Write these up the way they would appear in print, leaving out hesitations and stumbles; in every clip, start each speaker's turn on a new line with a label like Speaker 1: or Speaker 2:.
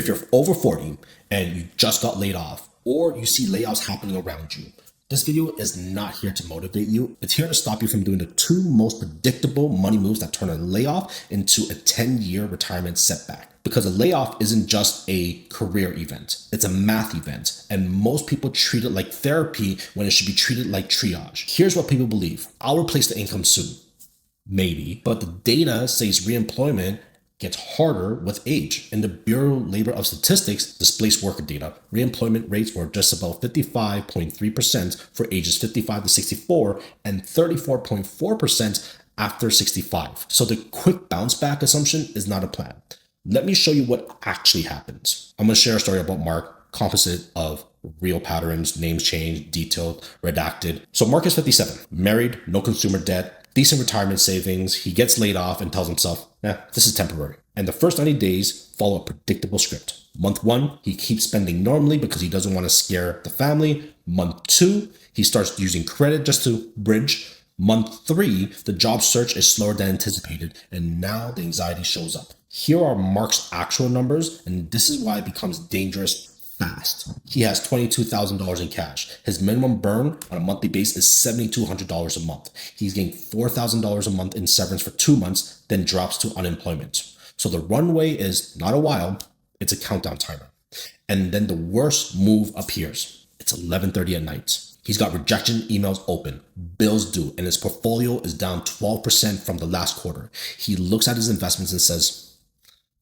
Speaker 1: If you're over 40 and you just got laid off, or you see layoffs happening around you, this video is not here to motivate you. It's here to stop you from doing the two most predictable money moves that turn a layoff into a 10-year retirement setback. Because a layoff isn't just a career event, it's a math event. And most people treat it like therapy when it should be treated like triage. Here's what people believe. I'll replace the income soon. Maybe. But the data says reemployment gets harder with age. In the Bureau of Labor of Statistics displaced worker data, reemployment rates were just about 55.3% for ages 55 to 64 and 34.4% after 65. So the quick bounce back assumption is not a plan. Let me show you what actually happens. I'm going to share a story about Mark, composite of real patterns, names changed, detailed, redacted. So Mark is 57, married, no consumer debt, decent retirement savings. He gets laid off and tells himself, this is temporary. And the first 90 days follow a predictable script. Month 1, he keeps spending normally because he doesn't want to scare the family. Month 2, he starts using credit just to bridge. Month 3, the job search is slower than anticipated, and now the anxiety shows up. Here are Mark's actual numbers, and this is why it becomes dangerous fast. He has $22,000 in cash. His minimum burn on a monthly basis is $7,200 a month. He's getting $4,000 a month in severance for 2 months, then drops to unemployment. So the runway is not a while, it's a countdown timer. And then the worst move appears. It's 11:30 at night. He's got rejection emails open, bills due, and his portfolio is down 12% from the last quarter. He looks at his investments and says,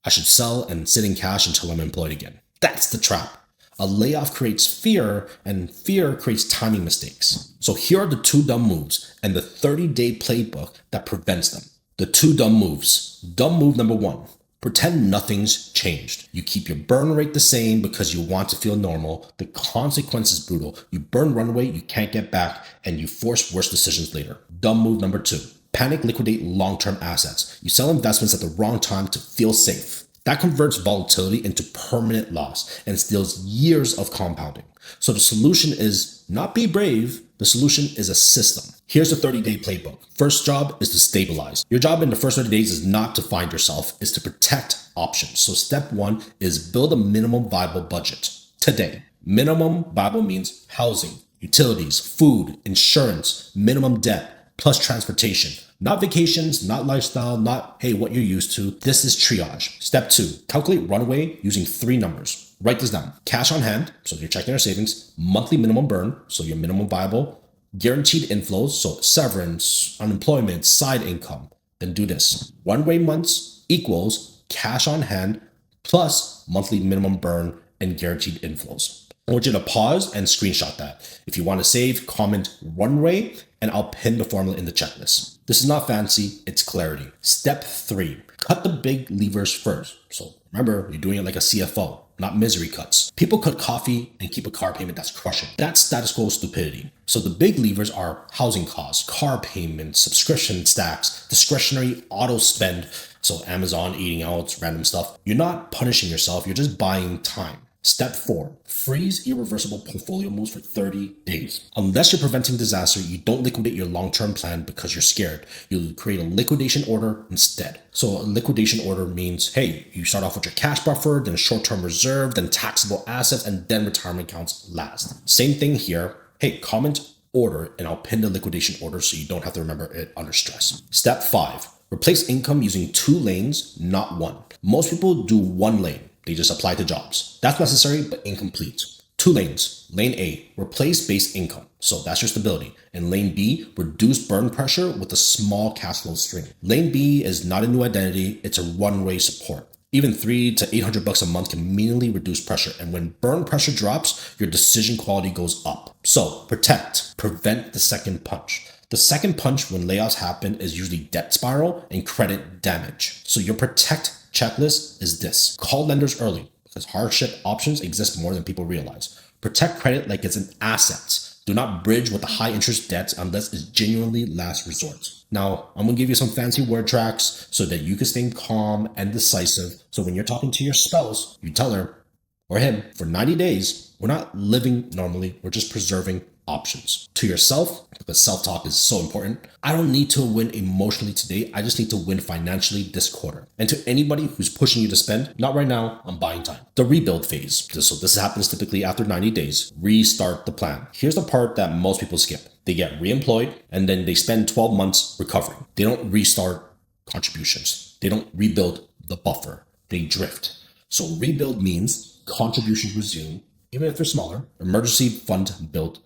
Speaker 1: I should sell and sit in cash until I'm employed again. That's the trap. A layoff creates fear, and fear creates timing mistakes. So here are the 2 dumb moves and the 30-day playbook that prevents them. The 2 dumb moves. Dumb move number 1. Pretend nothing's changed. You keep your burn rate the same because you want to feel normal. The consequence is brutal. You burn runway you can't get back, and you force worse decisions later. Dumb move number 2. Panic-liquidate long-term assets. You sell investments at the wrong time to feel safe. That converts volatility into permanent loss and steals years of compounding. So the solution is not be brave. The solution is a system. Here's the 30-day playbook. First job is to stabilize. Your job in the first 30 days is not to find yourself, it's to protect options. So step 1 is build a minimum viable budget. Today, minimum viable means housing, utilities, food, insurance, minimum debt, plus transportation. Not vacations, not lifestyle, not, hey, what you're used to. This is triage. Step 2, calculate runway using 3 numbers. Write this down. Cash on hand, so you're checking your savings. Monthly minimum burn, so your minimum viable. Guaranteed inflows, so severance, unemployment, side income. Then do this. Runway months equals cash on hand plus monthly minimum burn and guaranteed inflows. I want you to pause and screenshot that. If you want to save, comment runway, and I'll pin the formula in the checklist. This is not fancy, it's clarity. Step 3, cut the big levers first. So remember, you're doing it like a CFO, not misery cuts. People cut coffee and keep a car payment that's crushing. That's status quo stupidity. So the big levers are housing costs, car payments, subscription stacks, discretionary auto spend. So Amazon, eating out, random stuff. You're not punishing yourself, you're just buying time. Step 4, freeze irreversible portfolio moves for 30 days. Unless you're preventing disaster, you don't liquidate your long-term plan because you're scared. You'll create a liquidation order instead. So a liquidation order means, hey, you start off with your cash buffer, then a short-term reserve, then taxable assets, and then retirement accounts last. Same thing here. Hey, comment order, and I'll pin the liquidation order so you don't have to remember it under stress. Step 5, replace income using 2 lanes, not 1. Most people do 1 lane. They just apply to jobs. That's necessary, but incomplete. 2 lanes. Lane A, replace base income. So that's your stability. And lane B, reduce burn pressure with a small cash flow stream. Lane B is not a new identity. It's a runway support. Even $300 to $800 a month can meaningfully reduce pressure. And when burn pressure drops, your decision quality goes up. So protect, prevent the second punch. The second punch when layoffs happen is usually debt spiral and credit damage. So your protect checklist is this. Call lenders early because hardship options exist more than people realize. Protect credit like it's an asset. Do not bridge with the high interest debts unless it's genuinely last resort. Now, I'm going to give you some fancy word tracks so that you can stay calm and decisive. So when you're talking to your spouse, you tell her or him for 90 days, we're not living normally. We're just preserving options. To yourself, because self-talk is so important, I don't need to win emotionally today. I just need to win financially this quarter. And to anybody who's pushing you to spend, not right now, I'm buying time. The rebuild phase. So this happens typically after 90 days. Restart the plan. Here's the part that most people skip. They get reemployed and then they spend 12 months recovering. They don't restart contributions. They don't rebuild the buffer. They drift. So rebuild means contributions resume, even if they're smaller, emergency fund built,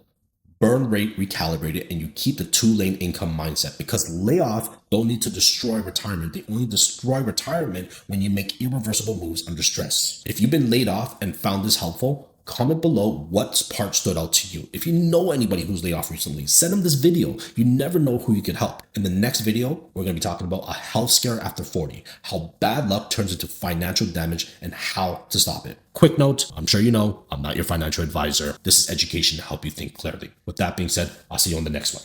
Speaker 1: burn rate recalibrated, and you keep the 2-lane income mindset, because layoff don't need to destroy retirement. They only destroy retirement when you make irreversible moves under stress. If you've been laid off and found this helpful, comment below what part stood out to you. If you know anybody who's laid off recently, send them this video. You never know who you could help. In the next video, we're going to be talking about a health scare after 40, how bad luck turns into financial damage and how to stop it. Quick note, I'm sure you know, I'm not your financial advisor. This is education to help you think clearly. With that being said, I'll see you on the next one.